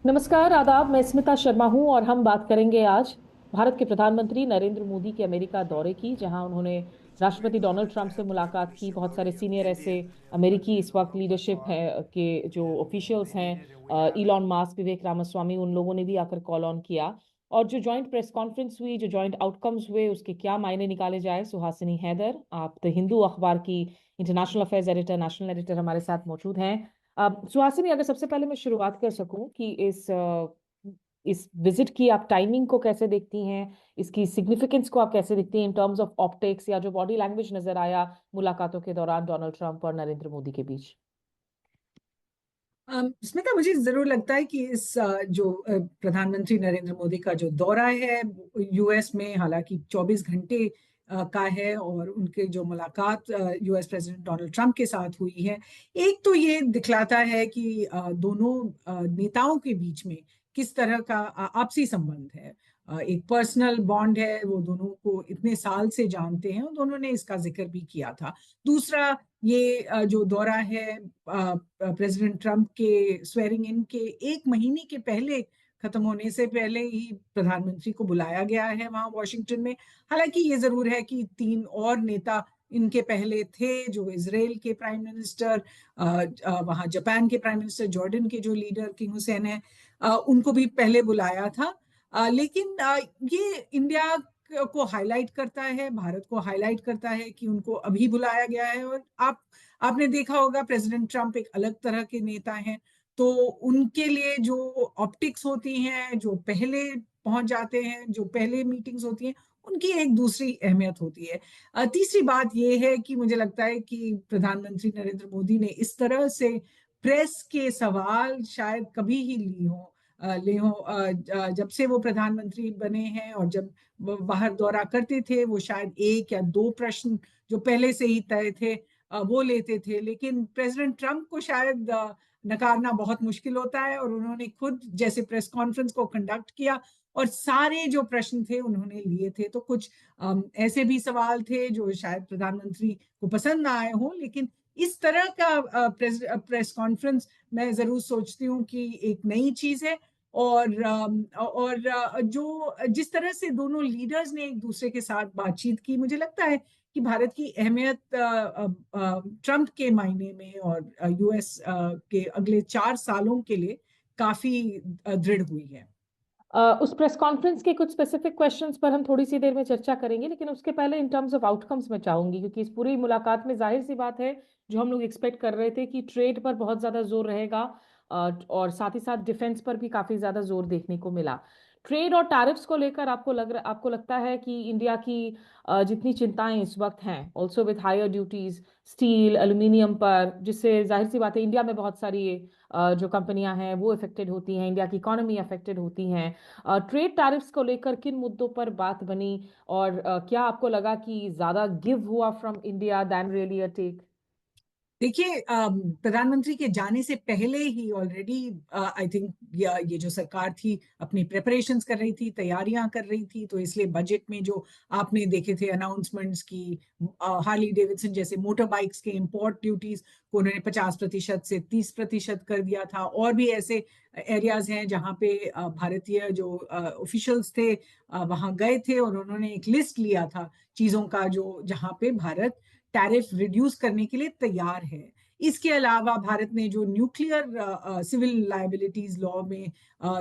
नमस्कार, आदाब। मैं स्मिता शर्मा हूं और हम बात करेंगे आज भारत के प्रधानमंत्री नरेंद्र मोदी के अमेरिका दौरे की, जहां उन्होंने राष्ट्रपति डोनाल्ड ट्रंप से मुलाकात की। बहुत सारे सीनियर ऐसे अमेरिकी इस वक्त लीडरशिप है के जो ऑफिशियल्स हैं, इलॉन मस्क, विवेक रामास्वामी, उन लोगों ने भी आकर कॉल ऑन किया। और जो जॉइंट प्रेस कॉन्फ्रेंस हुई, जो जॉइंट आउटकम्स हुए, उसके क्या मायने निकाले जाए, सुहासिनी हैदर, आप द हिंदू अखबार की international affairs editor, national editor, हमारे साथ मौजूद हैं। सुहासिनी, अगर सबसे पहले मैं शुरुआत कर सकूं कि इस विजिट की आप टाइमिंग को कैसे देखती हैं, इसकी सिग्निफिकेंस को आप कैसे देखती हैं इन टर्म्स ऑफ ऑप्टिक्स, या जो बॉडी लैंग्वेज नजर आया मुलाकातों के दौरान डोनाल्ड ट्रंप और नरेंद्र मोदी के बीच। स्मिता, मुझे जरूर लगता है कि जो प्रधानमंत्री नरेंद्र मोदी का जो दौरा है यूएस में, हालांकि 24 घंटे का है, और उनके जो मुलाकात यूएस प्रेसिडेंट डोनाल्ड ट्रंप के साथ हुई है, एक तो ये दिखलाता है कि दोनों नेताओं के बीच में किस तरह का आपसी संबंध है। एक पर्सनल बॉन्ड है, वो दोनों को इतने साल से जानते हैं और दोनों ने इसका जिक्र भी किया था। दूसरा, ये जो दौरा है प्रेसिडेंट ट्रंप के स्वेरिंग इन के एक महीने के पहले खत्म होने से पहले ही प्रधानमंत्री को बुलाया गया है वहां वॉशिंगटन में। हालांकि ये जरूर है कि तीन और नेता इनके पहले थे, जो इजराइल के प्राइम मिनिस्टर, वहां जापान के प्राइम मिनिस्टर, जॉर्डन के जो लीडर किंग हुसैन है, उनको भी पहले बुलाया था। लेकिन ये इंडिया को हाईलाइट करता है, भारत को हाईलाइट करता है कि उनको अभी बुलाया गया है। और आपने देखा होगा, प्रेसिडेंट ट्रंप एक अलग तरह के नेता हैं, तो उनके लिए जो ऑप्टिक्स होती हैं, जो पहले पहुंच जाते हैं, जो पहले मीटिंग्स होती हैं, उनकी एक दूसरी अहमियत होती है। तीसरी बात यह है कि मुझे लगता है कि प्रधानमंत्री नरेंद्र मोदी ने इस तरह से प्रेस के सवाल शायद कभी ही ले हो जब से वो प्रधानमंत्री बने हैं, और जब वो बाहर दौरा करते थे, वो शायद एक या दो प्रश्न जो पहले से ही तय थे वो लेते थे। लेकिन प्रेसिडेंट ट्रंप को शायद नकारना बहुत मुश्किल होता है, और उन्होंने खुद जैसे प्रेस कॉन्फ्रेंस को कंडक्ट किया और सारे जो प्रश्न थे उन्होंने लिए थे। तो कुछ ऐसे भी सवाल थे जो शायद प्रधानमंत्री को पसंद ना आए हों, लेकिन इस तरह का प्रेस कॉन्फ्रेंस मैं जरूर सोचती हूँ कि एक नई चीज है। और जो जिस तरह से दोनों लीडर्स ने एक दूसरे के साथ बातचीत की, मुझे लगता है कि भारत की अहमियत ट्रंप के मायने में और यूएस के अगले 4 सालों के लिए काफी दृढ़ हुई है। उस प्रेस कॉन्फ्रेंस के कुछ स्पेसिफिक क्वेश्चंस पर हम थोड़ी सी देर में चर्चा करेंगे, लेकिन उसके पहले इन टर्म्स ऑफ आउटकम्स मैं चाहूंगी, क्योंकि इस पूरी मुलाकात में जाहिर सी बात है, जो हम लोग एक्सपेक्ट कर रहे थे कि ट्रेड पर बहुत ज्यादा जोर रहेगा, और साथ ही साथ डिफेंस पर भी काफी ज्यादा जोर देखने को मिला। ट्रेड और टैरिफ्स को लेकर आपको लगता है कि इंडिया की जितनी चिंताएं इस वक्त हैं, also with higher duties steel aluminium पर, जिससे जाहिर सी बात है इंडिया में बहुत सारी जो कंपनियां हैं वो इफेक्टेड होती हैं, इंडिया की इकोनॉमी अफेक्टेड होती हैं। ट्रेड टैरिफ्स को लेकर किन मुद्दों पर बात बनी, और क्या आपको लगा कि ज्यादा गिव हुआ from India than really a take? देखिए, प्रधानमंत्री के जाने से पहले ही ऑलरेडी आई थिंक ये जो सरकार थी अपनी प्रेपरेशंस कर रही थी, तैयारियां कर रही थी। तो इसलिए बजट में जो आपने देखे थे अनाउंसमेंट्स की, हार्ली डेविडसन जैसे मोटर बाइक्स के इंपोर्ट ड्यूटीज को उन्होंने 50% से 30% कर दिया था। और भी ऐसे एरियाज हैं जहाँ पे भारतीय जो ऑफिशियल्स थे वहाँ गए थे, और उन्होंने एक लिस्ट लिया था चीजों का जो जहाँ पे भारत टैरिफ रिड्यूस करने के लिए तैयार है। इसके अलावा भारत ने जो न्यूक्लियर सिविल लाइबिलिटीज लॉ में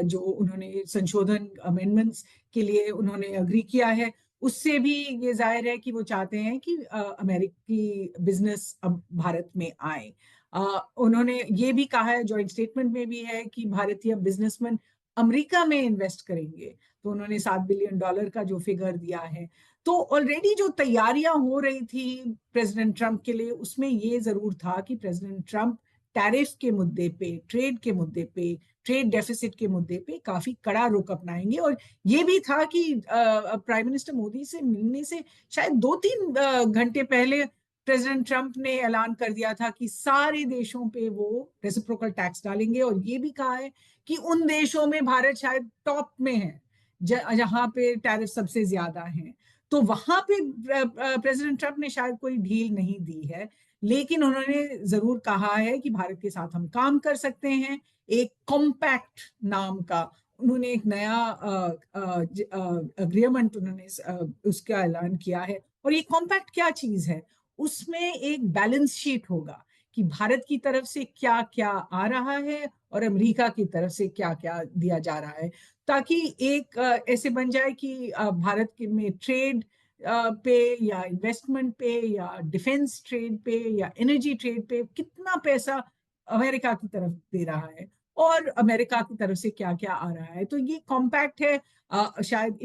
जो उन्होंने संशोधन अमेंडमेंट्स के लिए उन्होंने अग्री किया है, उससे भी ये जाहिर है कि वो चाहते हैं कि अमेरिकी बिजनेस अब भारत में आए। उन्होंने ये भी कहा है, जॉइंट स्टेटमेंट में भी है, कि भारतीय बिजनेसमैन अमेरिका में इन्वेस्ट करेंगे। तो उन्होंने $7 बिलियन का जो फिगर दिया है। तो ऑलरेडी जो तैयारियां हो रही थी प्रेसिडेंट ट्रंप के लिए, उसमें ये जरूर था कि प्रेसिडेंट ट्रंप टैरिफ के मुद्दे पे, ट्रेड के मुद्दे पे, ट्रेड डेफिसिट के मुद्दे पे काफी कड़ा रुख अपनाएंगे। और ये भी था कि प्राइम मिनिस्टर मोदी से मिलने से शायद 2-3 घंटे पहले प्रेसिडेंट ट्रंप ने ऐलान कर दिया था कि सारे देशों पे वो रेसिप्रोकल टैक्स डालेंगे। और ये भी कहा है कि उन देशों में भारत शायद टॉप में है जहां पे टैरिफ सबसे ज्यादा हैं। तो तो वहां पे प्रेसिडेंट ट्रम्प ने शायद कोई ढील नहीं दी है, लेकिन उन्होंने जरूर कहा है कि भारत के साथ हम काम कर सकते हैं। एक कॉम्पैक्ट नाम का उन्होंने एक नया अग्रीमेंट उन्होंने उसका ऐलान किया है। और ये कॉम्पैक्ट क्या चीज है? उसमें एक बैलेंस शीट होगा कि भारत की तरफ से क्या क्या आ रहा है और अमेरिका की तरफ से क्या क्या दिया जा रहा है, ताकि एक ऐसे बन जाए कि भारत के में ट्रेड पे या इन्वेस्टमेंट पे या डिफेंस ट्रेड पे या एनर्जी ट्रेड पे कितना पैसा अमेरिका की तरफ दे रहा है और अमेरिका की तरफ से क्या क्या आ रहा है। तो ये कॉम्पैक्ट है, शायद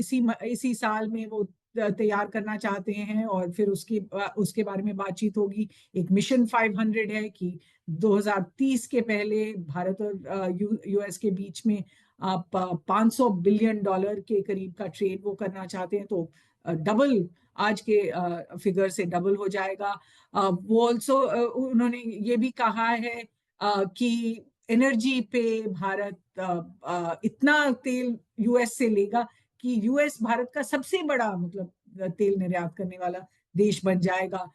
इसी साल में वो तैयार करना चाहते हैं और फिर उसके बारे में बातचीत होगी। एक मिशन 500 है कि 2030 के पहले भारत और यूएस के बीच में आप $500 बिलियन के करीब का ट्रेड वो करना चाहते हैं। तो डबल, आज के फिगर से डबल हो जाएगा। वो ऑल्सो उन्होंने ये भी कहा है कि एनर्जी पे भारत इतना तेल यूएस से लेगा कि यूएस भारत का सबसे बड़ा मतलब तेल निर्यात करने वाला देश बन जाएगा।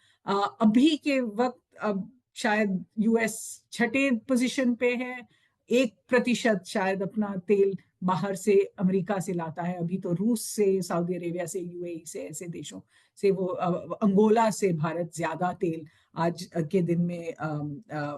अभी के वक्त अब शायद यूएस छठे पोजीशन पे है, 1% शायद अपना तेल बाहर से अमेरिका से लाता है। अभी तो रूस से, सऊदी अरेबिया से, यूएई से, ऐसे देशों से वो अंगोला से भारत ज्यादा तेल आज के दिन में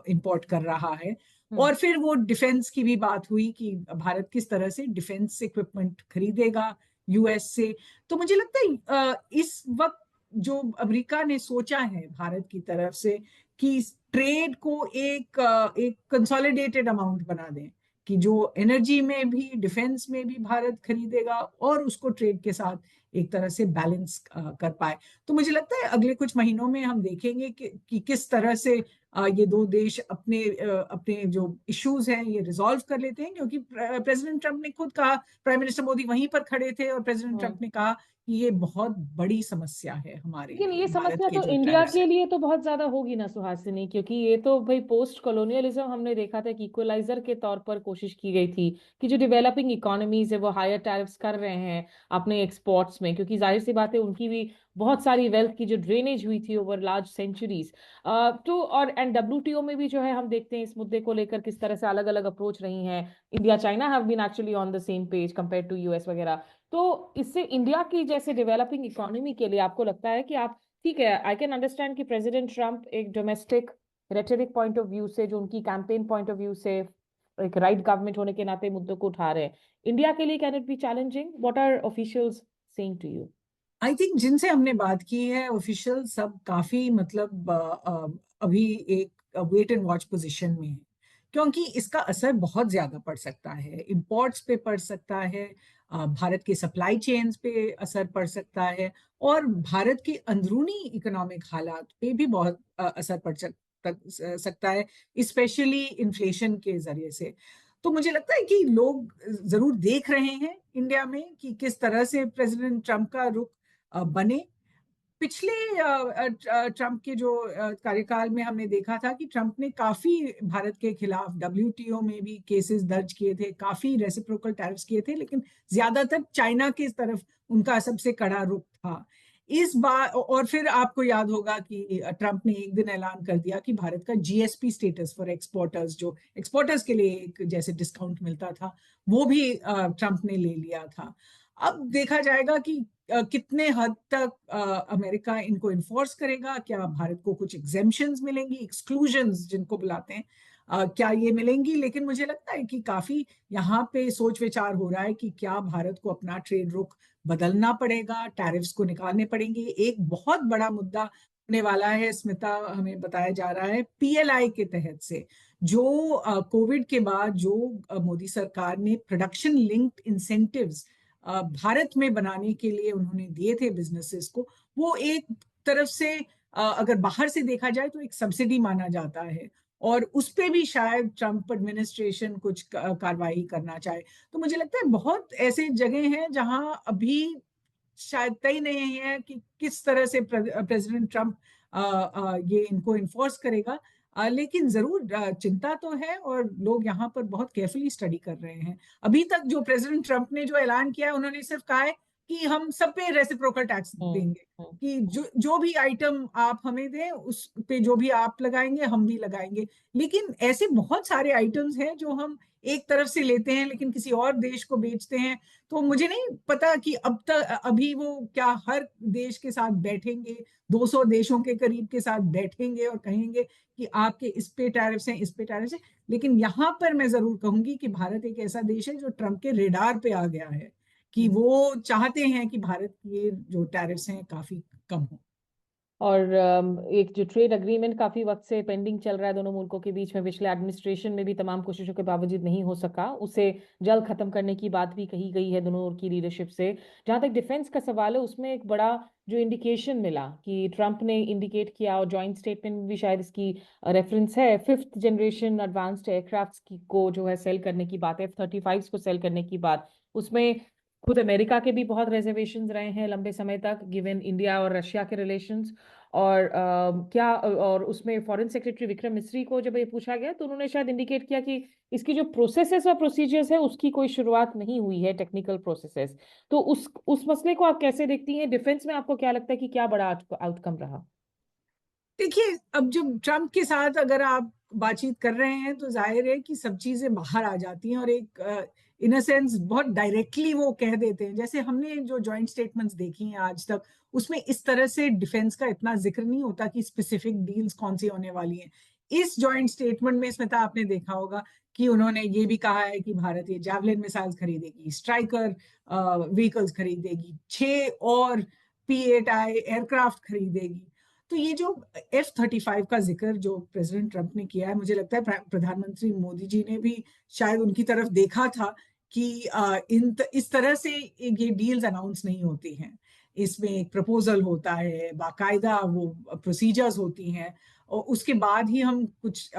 इंपोर्ट कर रहा है। और फिर वो डिफेंस की भी बात हुई कि भारत किस तरह से डिफेंस इक्विपमेंट खरीदेगा यूएस से। तो मुझे लगता है इस वक्त जो अमेरिका ने सोचा है भारत की तरफ से कि ट्रेड को एक कंसोलिडेटेड अमाउंट बना दें, कि जो एनर्जी में भी डिफेंस में भी भारत खरीदेगा और उसको ट्रेड के साथ एक तरह से बैलेंस कर पाए। तो मुझे लगता है अगले कुछ महीनों में हम देखेंगे कि किस तरह से ये दो देश अपने अपने जो इश्यूज हैं ये रिजॉल्व कर लेते हैं। क्योंकि प्रेसिडेंट ट्रम्प ने खुद कहा, प्राइम मिनिस्टर मोदी वहीं पर खड़े थे और प्रेसिडेंट ट्रम्प हम्म। ने कहा कि ये बहुत बड़ी समस्या है हमारे लेकिन ये लिए, भारत समस्या के तो जो इंडिया टैरिफ्स के है। लिए तो बहुत ज्यादा होगी ना सुहासिनी, क्योंकि ये तो भाई पोस्ट कॉलोनियलिज्म हमने देखा था कि इक्वलाइजर के तौर पर कोशिश की गई थी कि जो डेवलपिंग इकोनॉमीज है वो हायर टैरिफ्स कर रहे हैं अपने एक्सपोर्ट्स में, क्योंकि जाहिर सी बात है उनकी भी बहुत सारी वेल्थ की जो ड्रेनेज हुई थी ओवर लार्ज सेंचुरीज। तो और एंड डब्ल्यूटीओ में भी जो है हम देखते हैं इस मुद्दे को लेकर किस तरह से अलग अलग अप्रोच रही हैं। India China have been actually on the same page compare to US वगैरह। तो इससे इंडिया की जैसे डेवलपिंग इकोनॉमी के लिए आपको लगता है कि आप, ठीक है, आई कैन अंडरस्टैंड कि प्रेसिडेंट ट्रम्प एक domestic rhetoric point of view से, जो उनकी कैंपेन पॉइंट ऑफ व्यू से एक राइट गवर्नमेंट होने के नाते मुद्दों को उठा रहे हैं, इंडिया के लिए can it be challenging? What are officials saying to you? I think जिनसे हमने बात की है ऑफिशियल सब काफी मतलब अभी एक वेट एंड वॉच पोजीशन में है, क्योंकि इसका असर बहुत ज्यादा पड़ सकता है, इंपोर्ट्स पे पड़ सकता है, भारत के सप्लाई चेन्स पे असर पड़ सकता है और भारत के अंदरूनी इकोनॉमिक हालात पे भी बहुत असर पड़ सकता है, स्पेशली इन्फ्लेशन के जरिए से। तो मुझे लगता है कि लोग जरूर देख रहे हैं इंडिया में कि किस तरह से प्रेसिडेंट ट्रम्प का रुख बने। पिछले ट्रम्प के जो कार्यकाल में हमने देखा था कि ट्रम्प ने काफी भारत के खिलाफ डब्ल्यूटीओ में भी केसेस दर्ज किए थे, काफी रेसिप्रोकल टैरिफ्स किए थे, लेकिन ज्यादातर चाइना की तरफ उनका सबसे कड़ा रुख था। इस बार और फिर आपको याद होगा कि ट्रम्प ने एक दिन ऐलान कर दिया कि भारत का जीएसपी स्टेटस फॉर एक्सपोर्टर्स, जो एक्सपोर्टर्स के लिए एक जैसे डिस्काउंट मिलता था, वो भी ट्रम्प ने ले लिया था। अब देखा जाएगा कि कितने हद तक अमेरिका इनको इन्फोर्स करेगा। क्या भारत को कुछ एग्जेम्पशंस मिलेंगी, एक्सक्लूजन्स जिनको बुलाते हैं, क्या ये मिलेंगी? लेकिन मुझे लगता है कि काफी यहाँ पे सोच विचार हो रहा है कि क्या भारत को अपना ट्रेड रुख बदलना पड़ेगा, टैरिफ्स को निकालने पड़ेंगे। एक बहुत बड़ा मुद्दा होने वाला है, स्मिता, हमें बताया जा रहा है पीएलआई के तहत से जो कोविड के बाद जो मोदी सरकार ने प्रोडक्शन लिंक्ड इंसेंटिव्स भारत में बनाने के लिए उन्होंने दिए थे बिजनेसेस को, वो एक तरफ से अगर बाहर से देखा जाए तो एक सब्सिडी माना जाता है और उस पे भी शायद ट्रम्प एडमिनिस्ट्रेशन कुछ कार्रवाई करना चाहे। तो मुझे लगता है बहुत ऐसे जगह हैं जहां अभी शायद तय नहीं है कि किस तरह से प्रेसिडेंट ट्रम्प ये इनको इन्फोर्स करेगा। लेकिन जरूर चिंता तो है और लोग यहाँ पर बहुत केयरफुली स्टडी कर रहे हैं। अभी तक जो प्रेसिडेंट ट्रम्प ने जो ऐलान किया है, उन्होंने सिर्फ कहा है कि हम सब पे रेसिप्रोकल टैक्स हम्म। देंगे, कि जो जो भी आइटम आप हमें दें उस पे जो भी आप लगाएंगे हम भी लगाएंगे। लेकिन ऐसे बहुत सारे आइटम्स हैं जो हम एक तरफ से लेते हैं लेकिन किसी और देश को बेचते हैं। तो मुझे नहीं पता कि अब तक अभी वो क्या हर देश के साथ बैठेंगे, 200 देशों के करीब के साथ बैठेंगे और कहेंगे कि आपके इस पे टैरिफ्स हैं, इस पे टैरिफ्स हैं। लेकिन यहाँ पर मैं जरूर कहूंगी कि भारत एक ऐसा देश है जो ट्रम्प के रेडार पे आ गया है, कि हम्म। वो चाहते हैं कि भारत के जो टैरिफ्स हैं काफी कम हो। और एक जो ट्रेड अग्रीमेंट काफी वक्त से पेंडिंग चल रहा है दोनों मुल्कों के बीच में, पिछले एडमिनिस्ट्रेशन में भी तमाम कोशिशों के बावजूद नहीं हो सका, उसे जल्द खत्म करने की बात भी कही गई है दोनों की लीडरशिप से। जहां तक डिफेंस का सवाल है, उसमें एक बड़ा जो इंडिकेशन मिला कि ट्रंप ने इंडिकेट किया, और जॉइंट स्टेटमेंट में भी शायद इसकी रेफरेंस है, 5th जनरेशन एडवांस्ड एयरक्राफ्ट की को जो है सेल करने की बात है, F-35 को सेल करने की बात। उसमें खुद अमेरिका के भी बहुत रिजर्वेशंस रहे हैं लंबे समय तक, गिवन इंडिया और रशिया के रिलेशंस। और क्या और उसमें फॉरेन सेक्रेटरी विक्रम मिस्री को जब ये पूछा गया तो उन्होंने शायद इंडिकेट किया कि इसकी जो प्रोसेसेस और प्रोसीजर्स है उसकी कोई शुरुआत नहीं हुई है, टेक्निकल प्रोसेसेस। तो उस मसले को आप कैसे देखती हैं? डिफेंस में आपको क्या लगता है कि क्या बड़ा आउटकम रहा? देखिए, अब जब ट्रम्प के साथ अगर आप बातचीत कर रहे हैं तो जाहिर है कि सब चीजें बाहर आ जाती हैं, और एक इन अ सेंस बहुत डायरेक्टली वो कह देते हैं। जैसे हमने जो जॉइंट स्टेटमेंट्स देखी हैं आज तक, उसमें इस तरह से डिफेंस का इतना जिक्र नहीं होता कि स्पेसिफिक डील्स कौन सी होने वाली हैं। इस जॉइंट स्टेटमेंट में स्मिता आपने देखा होगा कि उन्होंने ये भी कहा है कि भारत ये जैवलिन मिसाइल्स खरीदेगी, स्ट्राइकर व्हीकल्स खरीदेगी, 6 और P-8I एयरक्राफ्ट खरीदेगी। तो ये जो F-35 का जिक्र जो प्रेसिडेंट ट्रंप ने किया है, मुझे लगता है प्रधानमंत्री मोदी जी ने भी शायद उनकी तरफ देखा था कि इस तरह से ये डील्स अनाउंस नहीं होती हैं। इसमें एक प्रपोजल होता है, बाकायदा वो प्रोसीजर्स होती हैं, और उसके बाद ही हम कुछ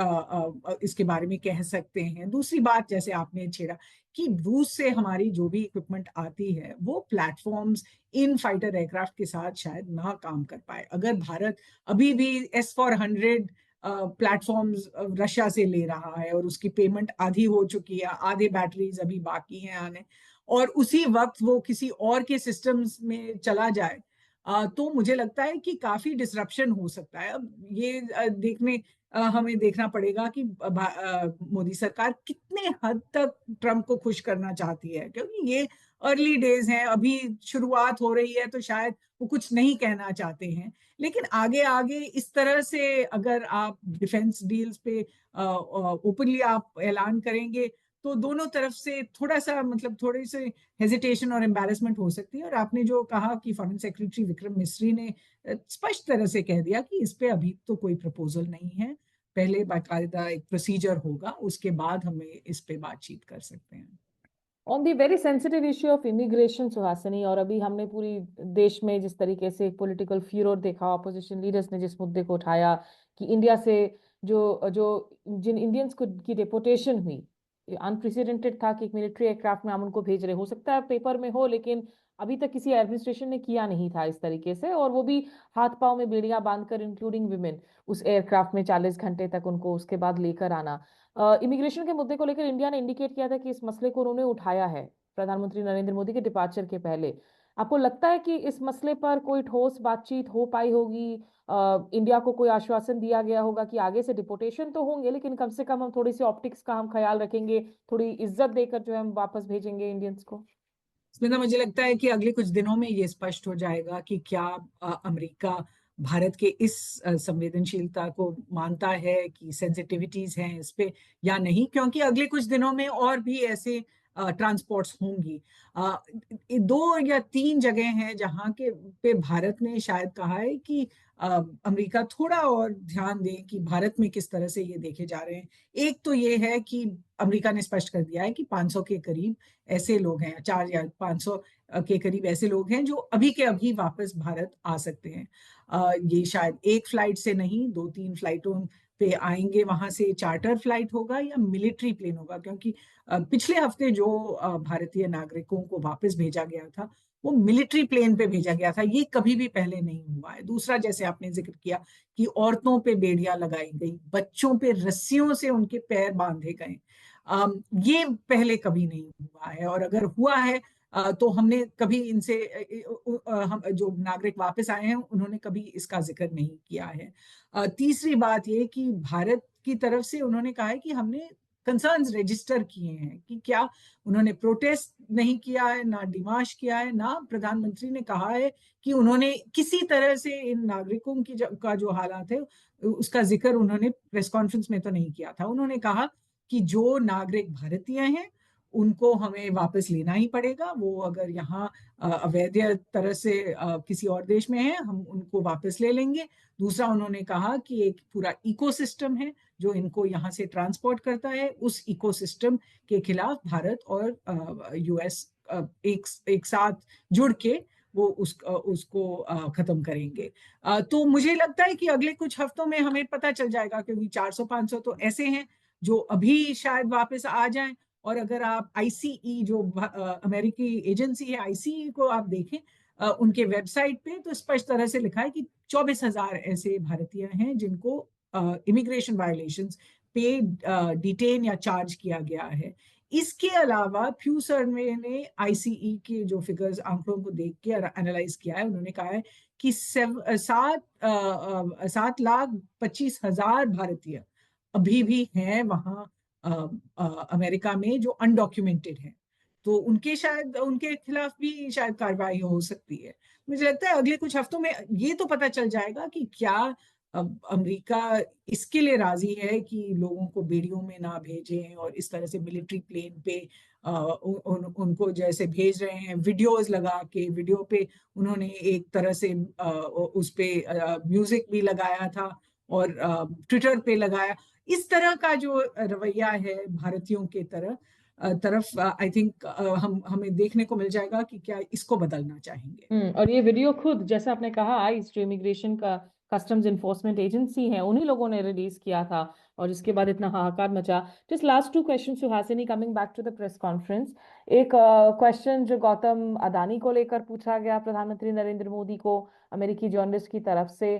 इसके बारे में कह सकते हैं। दूसरी बात, जैसे आपने छेड़ा कि रूस से हमारी जो भी इक्विपमेंट आती है वो प्लेटफॉर्म्स इन फाइटर एयरक्राफ्ट के साथ शायद ना काम कर पाए। अगर भारत अभी भी S-400 प्लेटफॉर्म्स रशिया से ले रहा है और उसकी पेमेंट आधी हो चुकी है, आधे बैटरीज अभी बाकी हैं आने, और उसी वक्त वो किसी और के सिस्टम्स में चला जाए, तो मुझे लगता है कि काफी डिसरप्शन हो सकता है। अब ये हमें देखना पड़ेगा कि मोदी सरकार कितने हद तक ट्रम्प को खुश करना चाहती है, क्योंकि ये अर्ली डेज हैं, अभी शुरुआत हो रही है, तो शायद वो कुछ नहीं कहना चाहते हैं। लेकिन आगे आगे इस तरह से अगर आप डिफेंस डील्स पे ओपनली आप ऐलान करेंगे, तो दोनों तरफ से थोड़ा सा मतलब थोड़ी सी हेजिटेशन और एम्बैरेसमेंट हो सकती है। और आपने जो कहा कि फॉरेन सेक्रेटरी विक्रम मिस्री ने स्पष्ट तरह से कह दिया कि इस पे अभी तो कोई प्रपोजल नहीं है, पहले बाकायदा एक प्रोसीजर होगा, उसके बाद हमें इस पे बातचीत कर सकते हैं। On the very sensitive issue of immigration Suhasini, और अभी हमने पूरी देश में जिस तरीके से एक पॉलिटिकल फ्यूरोर देखा, ऑपोजिशन लीडर्स ने जिस मुद्दे को उठाया कि इंडिया से जो जो जिन इंडियंस को की डिपोटेशन हुई, अनप्रेसिडेंटेड था कि एक मिलिट्री एयरक्राफ्ट में हम उनको भेज रहे, हो सकता है पेपर में हो, लेकिन अभी तक किसी एडमिनिस्ट्रेशन ने किया नहीं था इस तरीके से, और वो भी हाथ पांव में बेड़ियां बांधकर, इंक्लूडिंग विमेन, उस एयरक्राफ्ट में 40 घंटे तक उनको उसके बाद लेकर आना। इमिग्रेशन के मुद्दे को लेकर इंडिया ने इंडिकेट किया था कि इस मसले को उन्होंने उठाया है प्रधानमंत्री नरेंद्र मोदी के डिपार्चर के पहले। आपको लगता है कि इस मसले पर कोई ठोस बातचीत हो पाई होगी? इंडिया को कोई आश्वासन दिया गया होगा कि आगे से डिपोटेशन तो होंगे, लेकिन कम से कम हम थोड़ी सी ऑप्टिक्स का हम ख्याल रखेंगे, थोड़ी इज्जत देकर जो है हम वापस भेजेंगे इंडियंस को? स्मिता, मुझे लगता है कि अगले कुछ दिनों में ये स्पष्ट हो जाएगा कि क्या अमेरिका भारत के इस संवेदनशीलता को मानता है कि सेंसिटिविटीज हैं इस पे या नहीं, क्योंकि अगले कुछ दिनों में और भी ऐसे ट्रांसपोर्ट्स होंगी। 2 या 3 जगह हैं जहां के पे भारत ने शायद कहा है कि अमेरिका थोड़ा और ध्यान दे कि भारत में किस तरह से ये देखे जा रहे हैं। एक तो ये है कि अमेरिका ने स्पष्ट कर दिया है कि 500 के करीब ऐसे लोग हैं, 4 या 500 के करीब ऐसे लोग हैं जो अभी के अभी वापस भारत आ सकते हैं। ये शायद एक फ्लाइट से नहीं, 2-3 फ्लाइटों पे आएंगे, वहां से चार्टर फ्लाइट होगा या मिलिट्री प्लेन होगा, क्योंकि पिछले हफ्ते जो भारतीय नागरिकों को वापस भेजा गया था वो मिलिट्री प्लेन पे भेजा गया था। ये कभी भी पहले नहीं हुआ है। दूसरा, जैसे आपने जिक्र किया कि औरतों पे बेड़ियां लगाई गई, बच्चों पे रस्सियों से उनके पैर बांधे गए, ये पहले कभी नहीं हुआ है। और अगर हुआ है तो हमने कभी इनसे हम जो नागरिक वापस आए हैं उन्होंने कभी इसका जिक्र नहीं किया है। तीसरी बात ये कि भारत की तरफ से उन्होंने कहा है कि हमने कंसर्न्स रजिस्टर किए हैं कि क्या उन्होंने प्रोटेस्ट नहीं किया है, ना डिमाश किया है, ना प्रधानमंत्री ने कहा है कि उन्होंने किसी तरह से इन नागरिकों की का जो हालात है उसका जिक्र उन्होंने प्रेस कॉन्फ्रेंस में तो नहीं किया था। उन्होंने कहा कि जो नागरिक भारतीय हैं उनको हमें वापस लेना ही पड़ेगा। वो अगर यहाँ अवैध तरह से किसी और देश में है हम उनको वापस ले लेंगे। दूसरा उन्होंने कहा कि एक पूरा इकोसिस्टम है जो इनको यहाँ से ट्रांसपोर्ट करता है, उस इकोसिस्टम के खिलाफ भारत और यूएस एक साथ जुड़ के वो उसको खत्म करेंगे। तो मुझे लगता है कि अगले कुछ हफ्तों में हमें पता चल जाएगा, क्योंकि 400-500 तो ऐसे हैं जो अभी शायद वापस आ जाएं। और अगर आप आईसीई जो अमेरिकी एजेंसी है आईसीई को आप देखें उनके वेबसाइट पे तो स्पष्ट तरह से लिखा है कि 24,000 ऐसे भारतीय हैं जिनको इमिग्रेशन वायलेशंस पे डिटेन या चार्ज किया गया है। इसके अलावा फ्यू सर्वे ने आईसीई के जो फिगर्स आंकड़ों को देख के एनालाइज किया है, उन्होंने कहा है कि 7,25,000 भारतीय अभी भी हैं वहाँ अमेरिका में जो अनडॉक्यूमेंटेड है। तो उनके शायद उनके खिलाफ भी शायद कार्रवाई हो सकती है। मुझे लगता है अगले कुछ हफ्तों में ये तो पता चल जाएगा कि क्या अमेरिका इसके लिए राजी है कि लोगों को बेड़ियों में ना भेजें और इस तरह से मिलिट्री प्लेन पे उनको जैसे भेज रहे हैं वीडियोस लगा के। वीडियो पे उन्होंने एक तरह से उस पे म्यूजिक भी लगाया था और ट्विटर पे लगाया। इस तरह का जो रवैया है भारतीयों के तरफ आई थिंक हम हमें देखने को मिल जाएगा कि क्या इसको बदलना चाहेंगे। और ये वीडियो खुद जैसे आपने कहा आइस जो इमिग्रेशन का कस्टम्स इन्फोर्समेंट एजेंसी है उन्हीं लोगों ने रिलीज किया था और इसके बाद इतना हाहाकार मचा। Just last two question Suhasini, coming back to the press conference. एक क्वेश्चन जो गौतम अदानी को लेकर पूछा गया प्रधानमंत्री नरेंद्र मोदी को अमेरिकी जर्नलिस्ट की तरफ से,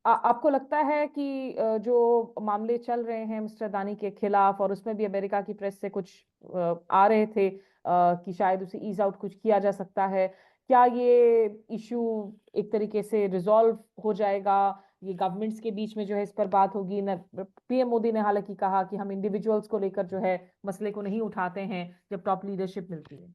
आपको लगता है कि जो मामले चल रहे हैं मिस्टर अदानी के खिलाफ और उसमें भी अमेरिका की प्रेस से कुछ आ रहे थे कि शायद उसे ईज आउट कुछ किया जा सकता है, क्या ये इशू एक तरीके से रिजॉल्व हो जाएगा? ये गवर्नमेंट्स के बीच में जो है इस पर बात होगी न? पीएम मोदी ने हालांकि कहा कि हम इंडिविजुअल्स को लेकर जो है मसले को नहीं उठाते हैं जब टॉप लीडरशिप मिलती है।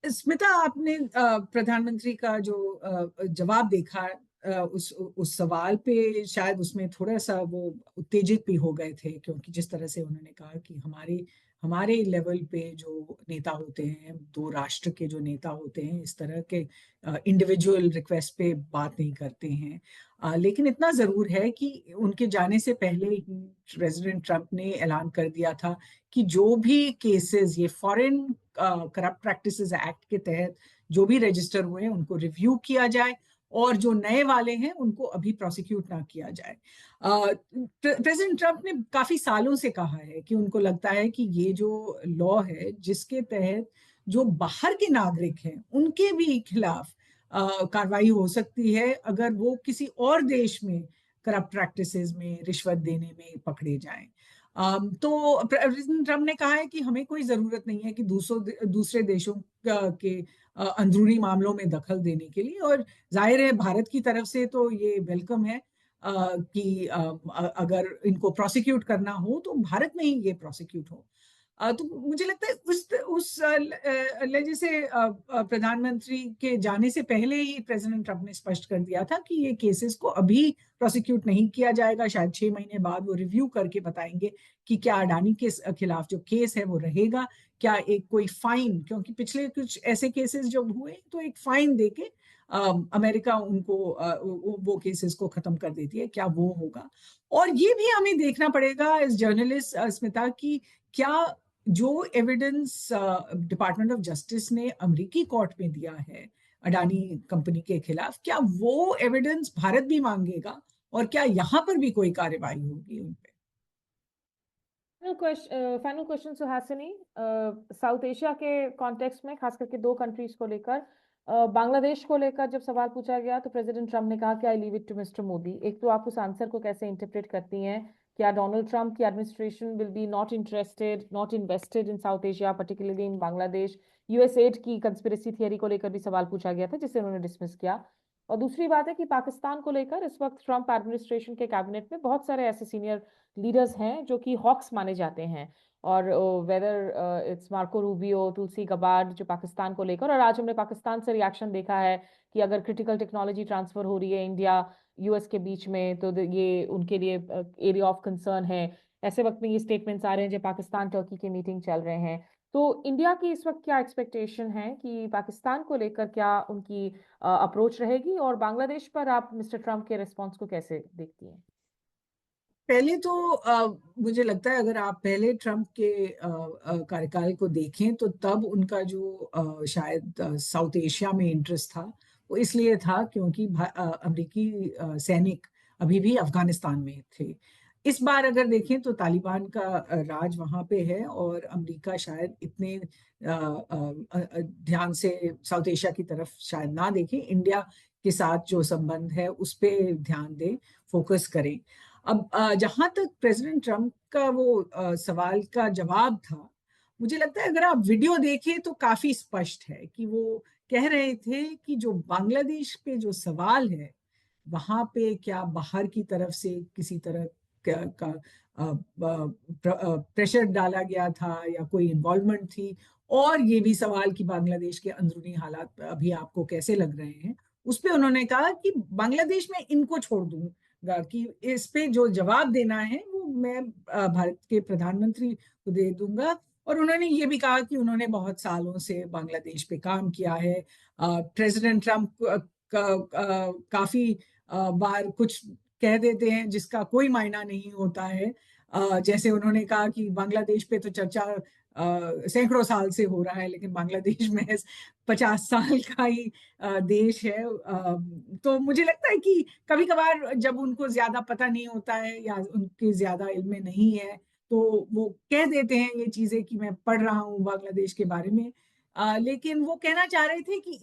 स्मिता, आपने प्रधानमंत्री का जो जवाब देखा उस सवाल पे शायद उसमें थोड़ा सा वो उत्तेजित भी हो गए थे, क्योंकि जिस तरह से उन्होंने कहा कि हमारे हमारे लेवल पे जो नेता होते हैं, दो राष्ट्र के जो नेता होते हैं, इस तरह के इंडिविजुअल रिक्वेस्ट पे बात नहीं करते हैं। लेकिन इतना जरूर है कि उनके जाने से पहले ही प्रेसिडेंट ट्रंप ने ऐलान कर दिया था कि जो भी केसेस ये फॉरेन करप्ट प्रैक्टिसेस एक्ट के तहत जो भी रजिस्टर हुए हैं उनको रिव्यू किया जाए और जो नए वाले हैं उनको अभी प्रोसिक्यूट ना किया जाए। प्रेसिडेंट ट्रंप ने काफी सालों से कहा है कि उनको लगता है कि ये जो लॉ है जिसके तहत जो बाहर के नागरिक हैं उनके भी खिलाफ कार्रवाई हो सकती है अगर वो किसी और देश में करप्ट प्रैक्टिसेस में रिश्वत देने में पकड़े जाएं। तो प्रेसिडेंट ट्रंप ने कहा है कि हमें कोई जरूरत नहीं है कि दूसरे देशों के अंदरूनी मामलों में दखल देने के लिए। और जाहिर है भारत की तरफ से तो ये वेलकम है कि अगर इनको प्रोसिक्यूट करना हो तो भारत में ही ये प्रोसिक्यूट हो। तो मुझे लगता है उस लहजे से प्रधानमंत्री के जाने से पहले ही प्रेसिडेंट ट्रंप ने स्पष्ट कर दिया था कि ये केसेस को अभी प्रोसिक्यूट नहीं किया जाएगा। शायद 6 महीने बाद वो रिव्यू करके बताएंगे कि क्या अडानी के खिलाफ जो केस है वो रहेगा, क्या एक कोई फाइन, क्योंकि पिछले कुछ ऐसे केसेस जब हुए तो एक फाइन देके अमेरिका उनको वो केसेस को खत्म कर देती है, क्या वो होगा। और ये भी हमें देखना पड़ेगा एज जर्नलिस्ट स्मिता की क्या जो एविडेंस डिपार्टमेंट ऑफ जस्टिस ने अमेरिकी कोर्ट में दिया है अडानी कंपनी के खिलाफ, क्या वो एविडेंस भारत भी मांगेगा और क्या यहाँ पर भी कोई कार्रवाई होगी उन पे। Final question Suhasini, south Asia के कॉन्टेक्स्ट में खास करके दो कंट्रीज को लेकर, बांग्लादेश को लेकर जब सवाल पूछा गया तो प्रेसिडेंट ट्रम्प ने कहा कि I leave it to mister Modi. एक तो आप उस आंसर को कैसे इंटरप्रेट करती हैं क्या डोनाल्ड ट्रंप की administration will be not invested in south Asia, particularly in Bangladesh? US add की कंस्पिरेसी थियरी को लेकर भी सवाल पूछा गया था, जिसे उन्होंने डिसमिस किया। और दूसरी बात है कि पाकिस्तान को लेकर इस वक्त ट्रंप एडमिनिस्ट्रेशन के कैबिनेट में बहुत सारे ऐसे सीनियर लीडर्स हैं जो कि हॉक्स माने जाते हैं। और whether it's Marco Rubio, Tulsi Gabbard, जो पाकिस्तान को लेकर, और आज हमने पाकिस्तान से रिएक्शन देखा है कि अगर क्रिटिकल टेक्नोलॉजी ट्रांसफर हो रही है इंडिया यूएस के बीच में, तो ये उनके लिए एरिया ऑफ कंसर्न है। ऐसे वक्त में ये स्टेटमेंट्स आ रहे हैं जब पाकिस्तान टर्की की मीटिंग चल रहे हैं। तो इंडिया की इस वक्त क्या एक्सपेक्टेशन है कि पाकिस्तान को लेकर क्या उनकी अप्रोच रहेगी, और बांग्लादेश पर आप मिस्टर ट्रम्प के रिस्पॉन्स को कैसे देखती हैं? पहले तो मुझे लगता है अगर आप पहले ट्रम्प के कार्यकाल को देखें तो तब उनका जो शायद साउथ एशिया में इंटरेस्ट था, वो इसलिए था क्योंकि अमेरिकी सैनिक अभी भी अफगानिस्तान में थे। इस बार अगर देखें तो तालिबान का राज वहाँ पे है, और अमेरिका शायद इतने ध्यान से साउथ एशिया की तरफ शायद ना देखें, इंडिया के साथ जो संबंध है उस पर ध्यान दें, फोकस करें। अब जहां तक प्रेसिडेंट ट्रम्प का वो सवाल का जवाब था, मुझे लगता है अगर आप वीडियो देखें तो काफी स्पष्ट है कि वो कह रहे थे कि जो बांग्लादेश पे जो सवाल है, वहां पे क्या बाहर की तरफ से किसी तरह का प्रेशर डाला गया था या कोई इन्वॉल्वमेंट थी, और ये भी सवाल कि बांग्लादेश के अंदरूनी हालात अभी आपको कैसे लग रहे हैं। उस पे उन्होंने कहा कि बांग्लादेश में इनको छोड़ दूंगा, कि इस पे जो जवाब देना है वो मैं भारत के प्रधानमंत्री को दे दूंगा। और उन्होंने ये भी कहा कि उन्होंने बहुत सालों से बांग्लादेश पे काम किया है। प्रेसिडेंट ट्रम्प काफी बार कुछ कह देते हैं जिसका कोई मायना नहीं होता है। जैसे उन्होंने कहा कि बांग्लादेश पे तो चर्चा सैकड़ों साल से हो रहा है, लेकिन बांग्लादेश में 50 साल का ही देश है। तो मुझे लगता है कि कभी कभार जब उनको ज्यादा पता नहीं होता है या उनके ज्यादा इल्म नहीं है, तो वो कह देते हैं ये चीजें कि मैं पढ़ रहा हूँ बांग्लादेश के बारे में। लेकिन वो कहना चाह रहे थे कि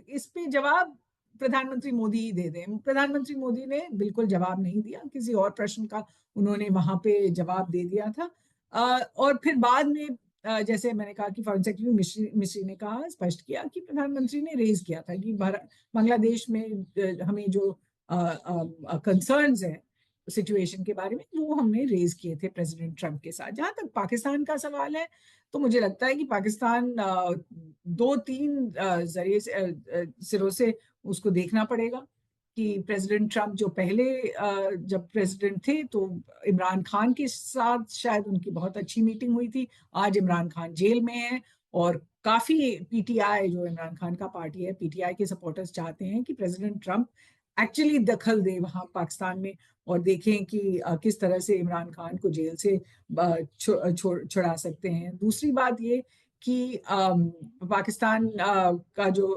इस पे जवाब प्रधानमंत्री मोदी ही दे दें। प्रधानमंत्री मोदी ने बिल्कुल जवाब नहीं दिया, किसी और प्रश्न का उन्होंने वहां पे जवाब दे दिया था। और फिर बाद में जैसे मैंने कहा कि फॉरेन सेक्रेटरी मिश्री ने कहा, स्पष्ट किया कि प्रधानमंत्री ने रेज किया था कि बांग्लादेश में हमें जो कंसर्न्स हैं सिचुएशन के बारे में, वो हमने रेज किए थे प्रेसिडेंट ट्रम्प के साथ। जहां तक पाकिस्तान का सवाल है, तो मुझे लगता है कि पाकिस्तान दो तीन जरिए से सिरों से उसको देखना पड़ेगा। कि प्रेसिडेंट ट्रम्प जो पहले जब प्रेसिडेंट थे तो इमरान खान के साथ शायद उनकी बहुत अच्छी मीटिंग हुई थी। आज इमरान खान जेल में है, और काफी पीटीआई, जो इमरान खान का पार्टी है, पीटीआई के सपोर्टर्स चाहते हैं कि प्रेसिडेंट ट्रम्प एक्चुअली दखल दे वहां पाकिस्तान में, और देखें कि किस तरह से इमरान खान को जेल से छुड़ा सकते हैं। दूसरी बात ये कि पाकिस्तान का जो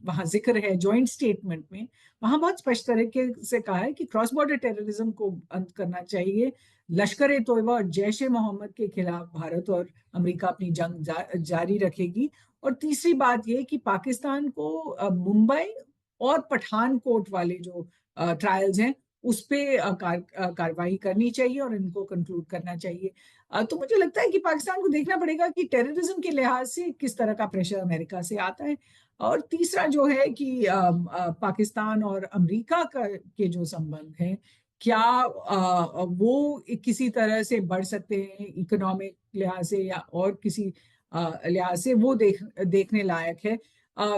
वहाँ जिक्र है जॉइंट स्टेटमेंट में, वहाँ बहुत स्पष्ट तरीके से कहा है कि क्रॉस बॉर्डर टेररिज्म को अंत करना चाहिए। लश्कर ए तोयबा और जैश ए मोहम्मद के खिलाफ भारत और अमेरिका अपनी जंग जारी रखेगी। और तीसरी बात यह कि पाकिस्तान को मुंबई और पठानकोट वाले जो ट्रायल्स हैं उस पे कार्रवाई करनी चाहिए और इनको कंक्लूड करना चाहिए। तो मुझे लगता है कि पाकिस्तान को देखना पड़ेगा कि टेररिज्म के लिहाज से किस तरह का प्रेशर अमेरिका से आता है। और तीसरा जो है कि पाकिस्तान और अमेरिका के जो संबंध हैं, क्या वो किसी तरह से बढ़ सकते हैं इकोनॉमिक लिहाज से या और किसी लिहाज से, वो देखने लायक है।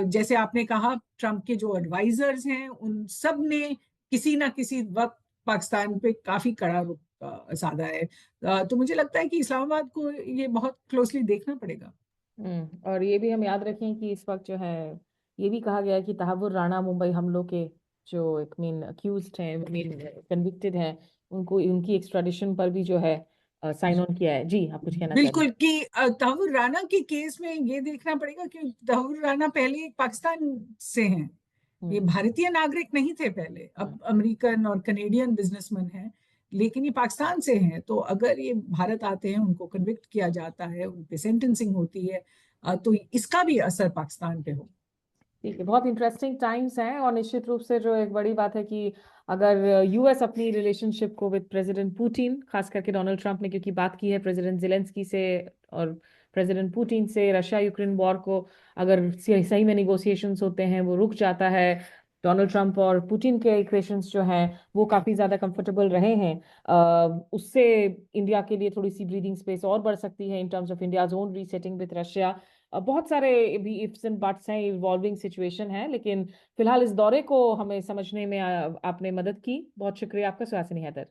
जैसे आपने कहा, ट्रम्प के जो एडवाइजर्स हैं उन सब ने किसी ना किसी वक्त पाकिस्तान पे काफी कड़ा रुख साधा है। तो मुझे लगता है कि इस्लामाबाद को ये बहुत क्लोजली देखना पड़ेगा। और ये भी हम याद रखें कि इस वक्त जो है, ये भी कहा गया है कि तहावुर राणा मुंबई हमलों के जो एक मेन अक्यूज्ड हैं, मेन कन्विक्टेड हैं, उनको उनकी एक्स्ट्राडिशन पर भी जो है साइन ऑन किया है। जी, आप कुछ कहना चाह रहे बिल्कुल, कि तहव्वुर राणा के केस में ये देखना पड़ेगा कि तहव्वुर राणा पहले पाकिस्तान से हैं, ये हैं? भारतीय नागरिक नहीं थे पहले, अब अमेरिकन और कनेडियन बिजनेसमैन हैं, लेकिन ये पाकिस्तान से हैं। तो अगर ये भारत आते हैं, उनको कन्विक्ट किया जाता है, उन पे सेंटेंसिंग होती है, तो इसका भी असर पाकिस्तान पे हो। ठीक है, बहुत इंटरेस्टिंग टाइम्स हैं। और निश्चित रूप से जो एक बड़ी बात है कि अगर यूएस अपनी रिलेशनशिप को विद प्रेसिडेंट पुतिन, खास करके डोनाल्ड ट्रंप ने क्योंकि बात की है प्रेसिडेंट जेलेंस्की से और प्रेसिडेंट पुतिन से, रशिया यूक्रेन वॉर को अगर सही में निगोशिएशंस होते हैं, वो रुक जाता है, डोनाल्ड ट्रंप और पुतिन के इक्वेशंस जो हैं वो काफी ज्यादा कंफर्टेबल रहे हैं, उससे इंडिया के लिए थोड़ी सी ब्रीदिंग स्पेस और बढ़ सकती है in terms of India's own resetting with Russia. बहुत सारे भी इफ्स एंड बट्स हैं, इवॉल्विंग सिचुएशन है, लेकिन फिलहाल इस दौरे को हमें समझने में आपने मदद की। बहुत शुक्रिया आपका सुहासिनी हैदर।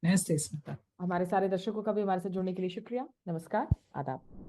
नमस्ते स्मिता। हमारे सारे दर्शकों का भी हमारे साथ जुड़ने के लिए शुक्रिया। नमस्कार, आदाब।